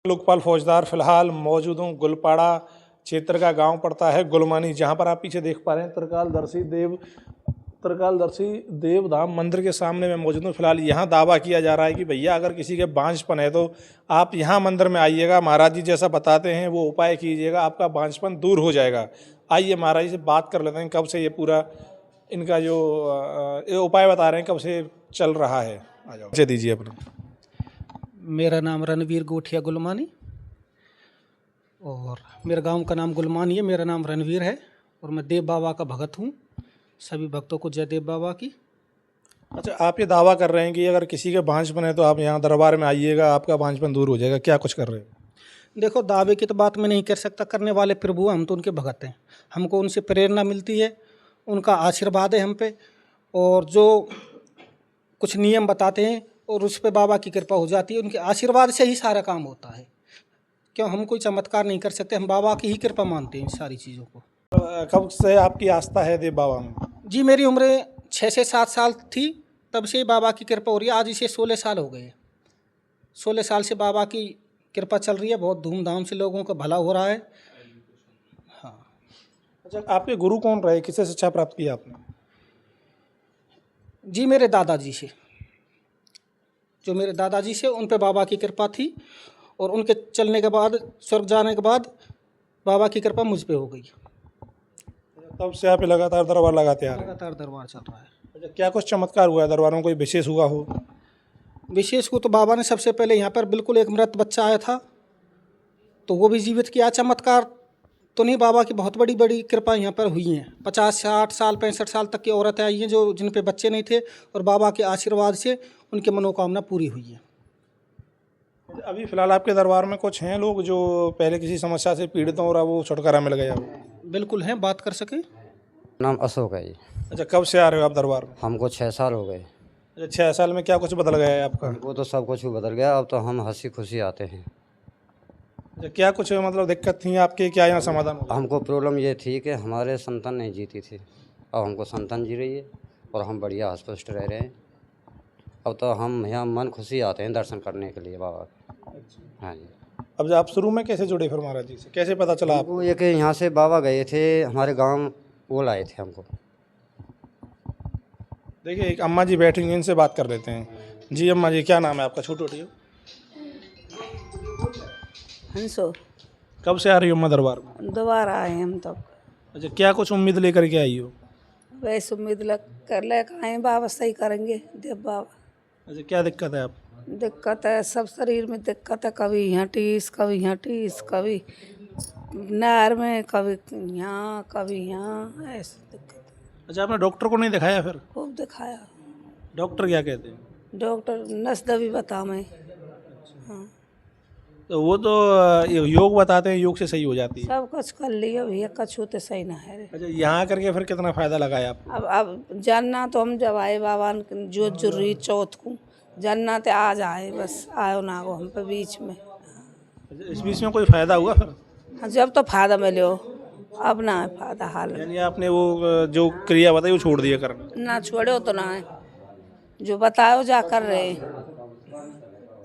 लोकपाल फौजदार फिलहाल मौजूद हूँ गुलपाड़ा क्षेत्र का गांव पड़ता है गुलमानी, जहां पर आप पीछे देख पा रहे हैं त्रिकालदर्शी देवधाम मंदिर के सामने मैं मौजूद हूँ। फिलहाल यहाँ दावा किया जा रहा है कि भैया अगर किसी के बांझपन है तो आप यहाँ मंदिर में आइएगा, महाराज जी जैसा बताते हैं वो उपाय कीजिएगा, आपका बांझपन दूर हो जाएगा। आइए महाराज जी से बात कर लेते हैं, कब से ये पूरा इनका जो ये उपाय बता रहे हैं कब से चल रहा है। आ जाओ, परिचय दीजिए अपना। मेरा नाम रणवीर गोठिया गुलमानी और मेरे गांव का नाम गुलमानी है। मेरा नाम रणवीर है और मैं देव बाबा का भगत हूं। सभी भक्तों को जय देव बाबा की। अच्छा, आप ये दावा कर रहे हैं कि अगर किसी के बांझपन है तो आप यहाँ दरबार में आइएगा, आपका बांझपन दूर हो जाएगा, क्या कुछ कर रहे हो? देखो, दावे की तो बात मैं नहीं कर सकता, करने वाले प्रभु हम तो उनके भगत हैं। हमको उनसे प्रेरणा मिलती है, उनका आशीर्वाद है हम पे, और जो कुछ नियम बताते हैं और उस पर बाबा की कृपा हो जाती है। उनके आशीर्वाद से ही सारा काम होता है। क्यों, हम कोई चमत्कार नहीं कर सकते, हम बाबा की ही कृपा मानते हैं सारी चीज़ों को। कब से आपकी आस्था है देव बाबा में? जी, मेरी उम्र 6 से 7 साल थी, तब से बाबा की कृपा हो रही है। आज इसे 16 साल हो गए। 16 साल से बाबा की कृपा चल रही है, बहुत धूमधाम से लोगों का भला हो रहा है। हाँ। अच्छा, आपके गुरु कौन रहे, किससे शिक्षा प्राप्त की आपने? जी, मेरे दादाजी से, जो मेरे दादाजी से उन पे बाबा की कृपा थी, और उनके चलने के बाद, स्वर्ग जाने के बाद बाबा की कृपा मुझ पे हो गई। तब से आप लगातार दरबार लगाते आ रहे हैं? लगातार दरबार चल रहा है। अच्छा, क्या कुछ चमत्कार हुआ है दरबार में, कोई विशेष हुआ हो? विशेष को तो बाबा ने सबसे पहले यहाँ पर बिल्कुल एक मृत बच्चा आया था, तो वो भी जीवित किया। चमत्कार तो नहीं, बाबा की बहुत बड़ी बड़ी कृपा यहाँ पर हुई है। 50 60 साल 65 साल तक की औरतें आई हैं जो जिन पे बच्चे नहीं थे, और बाबा के आशीर्वाद से उनकी मनोकामना पूरी हुई है। अभी फिलहाल आपके दरबार में कुछ हैं लोग जो पहले किसी समस्या से पीड़ित हों और अब वो छुटकारा मिल गया हो? बिल्कुल हैं, बात कर सकें। नाम अशोक है जी। अच्छा, कब से आ रहे हो आप दरबार में? हमको 6 साल हो गए। अच्छा, 6 साल में क्या कुछ बदल गया है आपका? वो तो सब कुछ बदल गया, अब तो हम हंसी खुशी आते हैं। अच्छा, क्या कुछ मतलब दिक्कत थी आपके, क्या यहाँ समाधान हो गया? हमको प्रॉब्लम ये थी कि हमारे संतान नहीं जीती थी, अब हमको संतान जी रही है और हम बढ़िया हष्ट रह रहे हैं। अब तो हम यहाँ मन खुशी आते हैं दर्शन करने के लिए बाबा के। हाँ जी। अब आप शुरू में कैसे जुड़े फिर महाराज जी से, कैसे पता चला आपको? वो ये कि यहाँ से बाबा गए थे हमारे गाँव, वो लाए थे हमको। देखिए, एक अम्मा जी बैठी हैं, इनसे बात कर लेते हैं। जी अम्मा जी, क्या नाम है आपका? छोटी हंसो। कब से आ रही हो अम्मा दरबार में? दोबारा आए हम तब। अच्छा, क्या कुछ उम्मीद लेकर के आई हो? वैसे उम्मीद कर ले आए, बाबा सही करेंगे देव बाबा। अच्छा, क्या दिक्कत है आप? दिक्कत है, सब शरीर में दिक्कत है, कभी यहाँ टीस, कभी यहाँ टीस, कभी नार में, कभी यहाँ, कभी यहाँ, ऐसी दिक्कत है। अच्छा, आपने डॉक्टर को नहीं दिखाया फिर? खूब दिखाया। डॉक्टर क्या कहते हैं? डॉक्टर नस दबी बता मैं। हाँ, तो वो तो योग बताते हैं, योग से सही हो जाती है। सब कुछ कर लिया भैया, कछू तो सही ना है रे। अच्छा, यहाँ करके फिर कितना फ़ायदा लगाया आप? अब जानना तो हम जब आए बाबा जो जरूरी चौथ को जानना तो आज आए, बस आयो ना गो हम पे बीच में। अच्छा, इस बीच में कोई फ़ायदा हुआ फिर? जब तो फायदा मिले हो, अब ना है फायदा हाल में। यानी आपने वो जो क्रिया बताई वो छोड़ दिया करना? ना छोड़ो तो ना है, जो बताओ जा कर रहे हैं,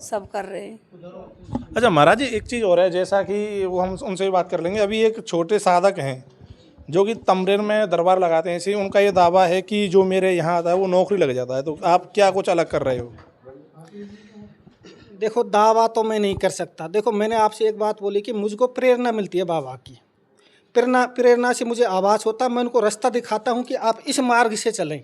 सब कर रहे हैं। अच्छा महाराज जी, एक चीज़ और है, जैसा कि वो हम उनसे भी बात कर लेंगे। अभी एक छोटे साधक हैं जो कि तमरेर में दरबार लगाते हैं, इसी उनका ये दावा है कि जो मेरे यहाँ आता है वो नौकरी लग जाता है, तो आप क्या कुछ अलग कर रहे हो? देखो, दावा तो मैं नहीं कर सकता। देखो, मैंने आपसे एक बात बोली कि मुझको प्रेरणा मिलती है बाबा की। प्रेरणा से मुझे आभास होता है, मैं उनको रास्ता दिखाता हूँ कि आप इस मार्ग से चलें,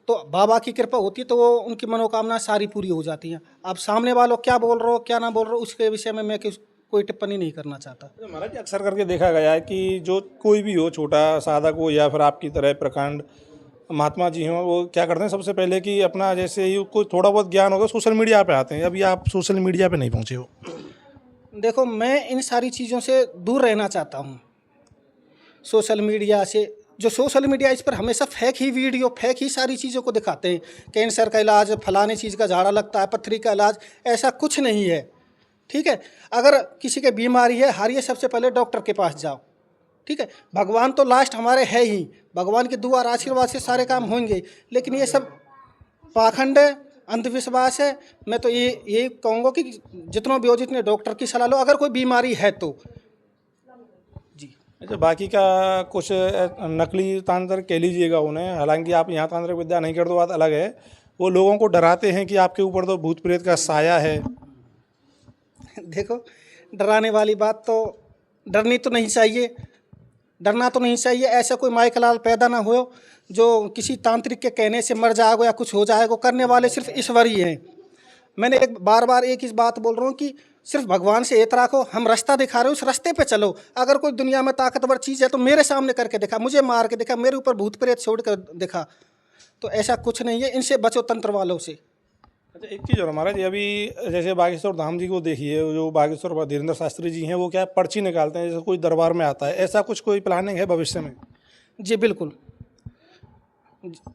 तो बाबा की कृपा होती है, तो वो उनकी मनोकामना सारी पूरी हो जाती हैं। आप सामने वालों क्या बोल रहे हो क्या ना बोल रहे हो, उसके विषय में मैं कोई टिप्पणी नहीं करना चाहता। महाराज जी, अक्सर करके देखा गया है कि जो कोई भी हो, छोटा साधक हो या फिर आपकी तरह प्रकांड महात्मा जी हों, वो क्या करते हैं सबसे पहले कि अपना जैसे ही कोई थोड़ा बहुत ज्ञान होगा सोशल मीडिया पे आते हैं। अभी आप सोशल मीडिया पे नहीं पहुँचे हो? देखो, मैं इन सारी चीज़ों से दूर रहना चाहता हूँ। सोशल मीडिया से, जो सोशल मीडिया इस पर हमेशा फेक ही वीडियो, फेक ही सारी चीज़ों को दिखाते हैं। कैंसर का इलाज, फलाने चीज़ का झाड़ा लगता है, पथरी का इलाज, ऐसा कुछ नहीं है। ठीक है, अगर किसी की बीमारी है, हारिए सबसे पहले डॉक्टर के पास जाओ। ठीक है, भगवान तो लास्ट हमारे है ही, भगवान के दुआ और आशीर्वाद से सारे काम होंगे। लेकिन ये सब पाखंड है, अंधविश्वास है। मैं तो ये कहूँगा कि जितनों भी हो, जितने डॉक्टर की सलाह लो, अगर कोई बीमारी है तो। जी। अच्छा, बाकी का कुछ नकली तांत्रिक कह लीजिएगा उन्हें, हालांकि आप यहाँ तांत्रिक विद्या नहीं करते, बात अलग है। वो लोगों को डराते हैं कि आपके ऊपर तो भूत प्रेत का साया है। देखो, डराने वाली बात तो डरनी तो नहीं चाहिए, डरना तो नहीं चाहिए। ऐसा कोई माइकलाल पैदा ना हो जो किसी तांत्रिक के कहने से मर जाएगा या कुछ हो जाएगा। करने वाले सिर्फ ईश्वर ही हैं। मैंने बार बार एक ही बात बोल रहा हूँ कि सिर्फ भगवान से एत रखो, हम रास्ता दिखा रहे हो, उस रास्ते पे चलो। अगर कोई दुनिया में ताकतवर चीज़ है तो मेरे सामने करके दिखा, मुझे मार के दिखा, मेरे ऊपर भूत प्रेत छोड़ कर दिखा। तो ऐसा कुछ नहीं है, इनसे बचो तंत्र वालों से। अच्छा, एक चीज़ और महाराज, अभी जैसे बागेश्वर धाम जी को देखिए, जो बागेश्वर धीरेन्द्र शास्त्री जी हैं, वो क्या पर्ची निकालते हैं जैसे कोई दरबार में आता है, ऐसा कुछ कोई प्लानिंग है भविष्य में? जी बिल्कुल।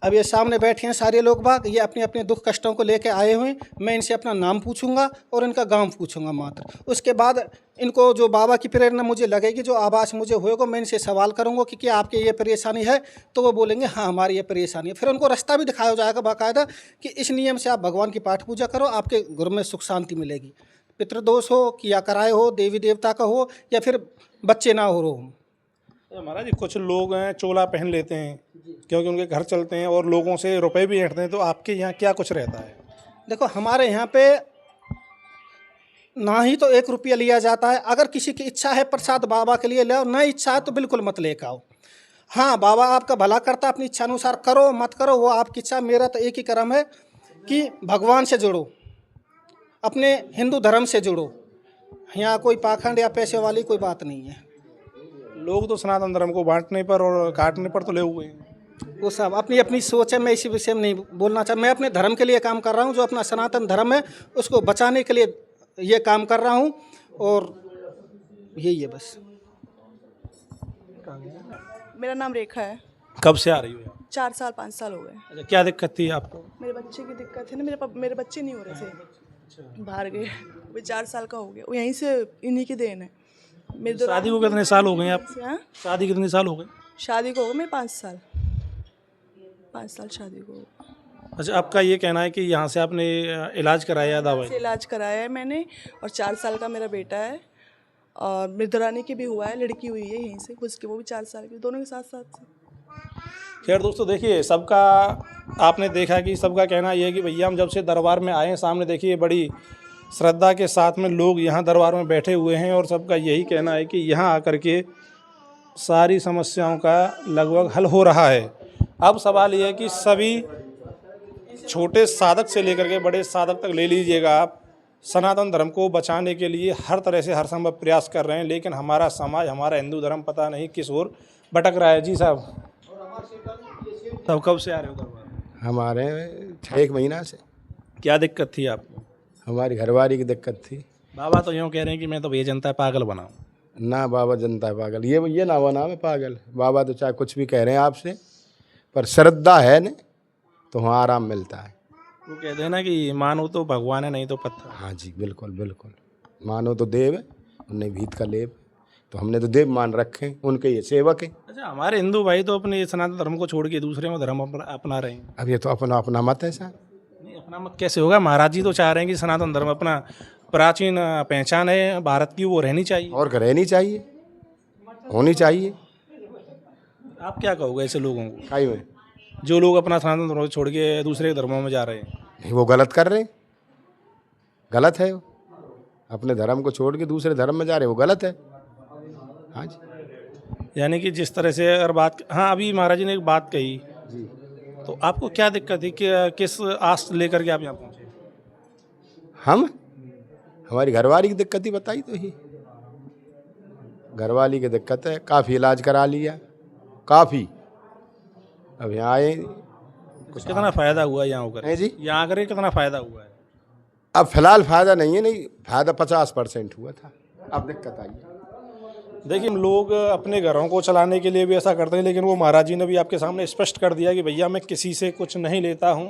अब ये सामने बैठे हैं सारे लोग बाग, ये अपने अपने दुख कष्टों को लेके आए हुए हैं। मैं इनसे अपना नाम पूछूंगा और इनका गांव पूछूंगा मात्र। उसके बाद इनको जो बाबा की प्रेरणा मुझे लगेगी, जो आवाज़ मुझे होएगा, मैं इनसे सवाल करूंगा कि क्या आपके ये परेशानी है, तो वो बोलेंगे हाँ हमारी ये परेशानी है। फिर उनको रास्ता भी दिखाया जाएगा बाकायदा कि इस नियम से आप भगवान की पाठ पूजा करो, आपके घर में सुख शांति मिलेगी। पितृदोष हो, किया कराए हो, देवी देवता का हो, या फिर बच्चे ना हो रहो। महाराज जी, कुछ लोग हैं चोला पहन लेते हैं क्योंकि उनके घर चलते हैं और लोगों से रुपए भी ऐंठते हैं, तो आपके यहाँ क्या कुछ रहता है? देखो, हमारे यहाँ पे ना ही तो 1 रुपया लिया जाता है। अगर किसी की इच्छा है प्रसाद बाबा के लिए ले आओ, ना इच्छा है तो बिल्कुल मत लेकर आओ। हाँ, बाबा आपका भला करता, अपनी इच्छा अनुसार करो मत करो वो आपकी इच्छा। मेरा तो एक ही कर्म है कि भगवान से जुड़ो, अपने हिंदू धर्म से जुड़ो। यहाँ कोई पाखंड या पैसे वाली कोई बात नहीं है। लोग तो सनातन धर्म को बांटने पर और काटने पर तुले हुए हैं। वो सब अपनी अपनी सोच है, मैं इसी विषय में नहीं बोलना चाहता। मैं अपने धर्म के लिए काम कर रहा हूँ, जो अपना सनातन धर्म है उसको बचाने के लिए ये काम कर रहा हूँ, और यही है बस। मेरा नाम रेखा है। कब से आ रही हो? 4 साल 5 साल हो गए। अच्छा, क्या दिक्कत थी आपको? मेरे बच्चे की दिक्कत है ना, मेरे बच्चे नहीं हो रहे थे, बाहर गए। वो 4 साल का हो गया, वो यहीं से इन्हीं की देन है। मेरे शादी को कितने साल हो गए आप? हाँ? शादी कितने साल हो गए? शादी को हो गए मेरे 5 साल, 5 साल शादी को। अच्छा, आपका ये कहना है कि यहाँ से आपने इलाज कराया, दवाई? इलाज कराया है मैंने, और 4 साल का मेरा बेटा है, और मेरी दरानी की भी हुआ है, लड़की हुई है यहीं से, उसकी वो भी 4 साल की, दोनों के साथ साथ। खैर दोस्तों, देखिए सबका आपने देखा कि सबका कहना ये है कि भैया हम जब से दरबार में आए हैं, सामने देखिए बड़ी श्रद्धा के साथ में लोग यहाँ दरबार में बैठे हुए हैं, और सबका यही कहना है कि यहाँ आकर के सारी समस्याओं का लगभग हल हो रहा है। अब सवाल ये है कि सभी छोटे साधक से लेकर के बड़े साधक तक ले लीजिएगा आप, सनातन धर्म को बचाने के लिए हर तरह से हर संभव प्रयास कर रहे हैं, लेकिन हमारा समाज, हमारा हिंदू धर्म पता नहीं किस ओर भटक रहा है। जी साहब, तब कब से आ रहे हो दरबार? हमारे 6 महीना से। क्या दिक्कत थी आपको? हमारी घरवाली की दिक्कत थी। बाबा तो यूँ कह रहे हैं कि मैं तो ये जनता पागल बनाऊँ। ना बाबा जनता है पागल, ये ना बना मैं पागल। बाबा तो चाहे कुछ भी कह रहे हैं आपसे, पर श्रद्धा है न तो वहाँ आराम मिलता है। वो कहते हैं ना कि मानो तो भगवान है, नहीं तो पत्थर। हाँ जी, बिल्कुल बिल्कुल। मानो तो देव है, उन्हें भीत का लेव, तो हमने तो देव मान रखे हैं, उनके ये सेवक हैं। अच्छा, हमारे हिंदू भाई तो अपने सनातन धर्म को छोड़ के दूसरे में धर्म अपना रहे हैं। अब ये तो अपना अपना मत है सर। नहीं, अपना मत कैसे होगा? महाराज जी तो चाह रहे हैं कि सनातन धर्म अपना प्राचीन पहचान है भारत की, वो रहनी चाहिए। और रहनी चाहिए, होनी चाहिए। आप क्या कहोगे ऐसे लोगों को, काई में जो लोग अपना सनातन धर्म छोड़ के दूसरे धर्मों में जा रहे हैं? नहीं, वो गलत कर रहे हैं, गलत है वो। अपने धर्म को छोड़ के दूसरे धर्म में जा रहे हैं, वो गलत है। हाँ जी। यानी कि जिस तरह से अगर बात, हाँ अभी महाराज जी ने एक बात कही, तो आपको क्या दिक्कत थी कि किस आस लेकर के आप यहाँ पहुँचे? हमारी घरवाली की दिक्कत ही बताई तो ही। घरवाली की दिक्कत है, काफ़ी इलाज करा लिया, काफ़ी। अब यहाँ आए, कितना फ़ायदा हुआ यहाँ होकर? है जी, यहाँ आकर के कितना फ़ायदा हुआ है? अब फिलहाल फ़ायदा नहीं है, नहीं फ़ायदा 50% हुआ था, अब दिक्कत आई है। देखिए, लोग अपने घरों को चलाने के लिए भी ऐसा करते हैं, लेकिन वो महाराज जी ने भी आपके सामने स्पष्ट कर दिया कि भैया मैं किसी से कुछ नहीं लेता हूँ,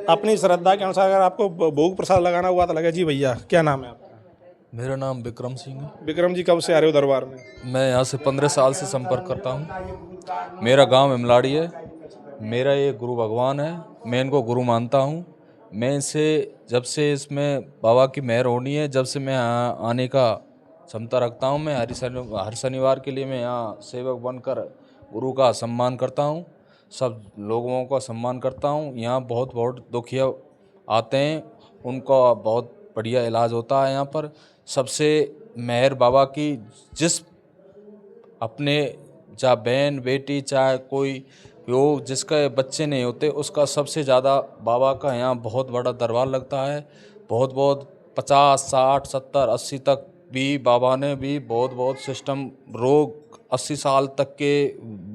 अपनी श्रद्धा के अनुसार अगर आपको भोग प्रसाद लगाना हुआ तो लगे। जी भैया, क्या नाम है आपका? मेरा नाम विक्रम सिंह है। विक्रम जी, कब से आ रहे हो दरबार में? मैं यहाँ से 15 साल से संपर्क करता हूँ। मेरा गांव इमलाड़ी है मेरा ये गुरु भगवान है, मैं इनको गुरु मानता हूँ। मैं इसे जब से इसमें बाबा की मेहर होनी है, जब से मैं यहाँ आने का क्षमता रखता हूँ, मैं हर शनिवार के लिए मैं यहाँ सेवक बनकर गुरु का सम्मान करता हूँ, सब लोगों का सम्मान करता हूँ। यहाँ बहुत बहुत दुखिया आते हैं, उनका बहुत बढ़िया इलाज होता है यहाँ पर। सबसे मेहर बाबा की, जिस अपने चाहे बहन बेटी चाहे कोई हो जिसके बच्चे नहीं होते, उसका सबसे ज़्यादा बाबा का यहाँ बहुत बड़ा दरबार लगता है। बहुत बहुत 50 60 70 80 तक भी बाबा ने भी बहुत बहुत सिस्टम रोग 80 साल तक के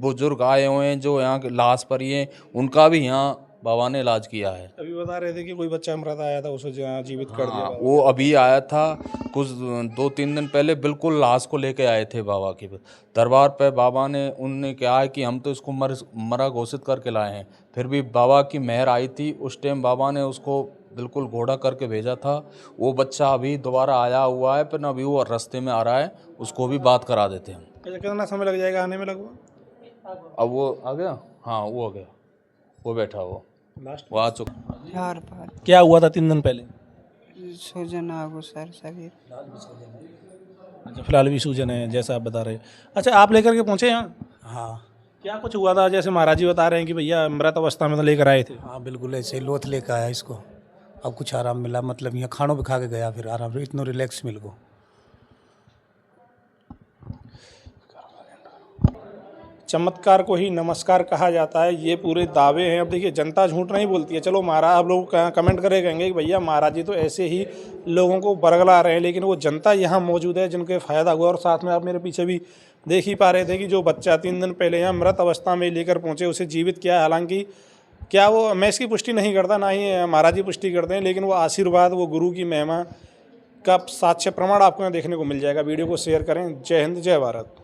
बुजुर्ग आए हुए हैं जो यहाँ के लाश पर ही हैं, उनका भी यहाँ बाबा ने इलाज किया है। अभी बता रहे थे कि कोई बच्चा मृत आया था, उसे जीवित कर दिया। हाँ, वो अभी आया था कुछ 2-3 दिन पहले, बिल्कुल लाश को लेके आए थे बाबा के दरबार पे। बाबा ने उनने कहा है कि हम तो इसको मरा घोषित करके लाए हैं, फिर भी बाबा की मेहर आई थी। उस टाइम बाबा ने उसको बिल्कुल घोड़ा करके भेजा था। वो बच्चा अभी दोबारा आया हुआ है, पर अभी वो रास्ते में आ रहा है, उसको भी बात करा देते हैं। कितना समय लग जाएगा आने में लगभग? अब वो आ गया, हाँ वो आ गया, वो बैठा वो लास्ट आ चुका। चार पार क्या हुआ था 3 दिन पहले? सूजन आगो सर शरीर। अच्छा, फिलहाल भी सूजन है जैसा आप बता रहे हैं। अच्छा, आप लेकर के पहुँचे यहाँ? हाँ क्या कुछ हुआ था? जैसे महाराज जी बता रहे हैं कि भैया मृत अवस्था में तो लेकर आए थे। हाँ बिल्कुल ऐसे ही लोथ लेकर आया इसको। अब कुछ आराम मिला, मतलब यहाँ खानों पे खा के गया, फिर आराम इतना रिलैक्स मिल गो। चमत्कार को ही नमस्कार कहा जाता है, ये पूरे दावे हैं। अब देखिए, जनता झूठ नहीं बोलती है। चलो महाराज, आप लोग कमेंट करे कहेंगे कि भैया महाराज जी तो ऐसे ही लोगों को बरगला रहे हैं, लेकिन वो जनता यहाँ मौजूद है जिनके फ़ायदा हुआ। और साथ में आप मेरे पीछे भी देख ही पा रहे थे कि जो बच्चा 3 दिन पहले यहाँ मृत अवस्था में लेकर पहुँचे, उसे जीवित किया। हालांकि क्या वो, मैं इसकी पुष्टि नहीं करता, ना ही महाराज जी पुष्टि करते हैं, लेकिन वो आशीर्वाद, वो गुरु की महिमा का साक्ष्य प्रमाण आपको यहाँ देखने को मिल जाएगा। वीडियो को शेयर करें। जय हिंद, जय भारत।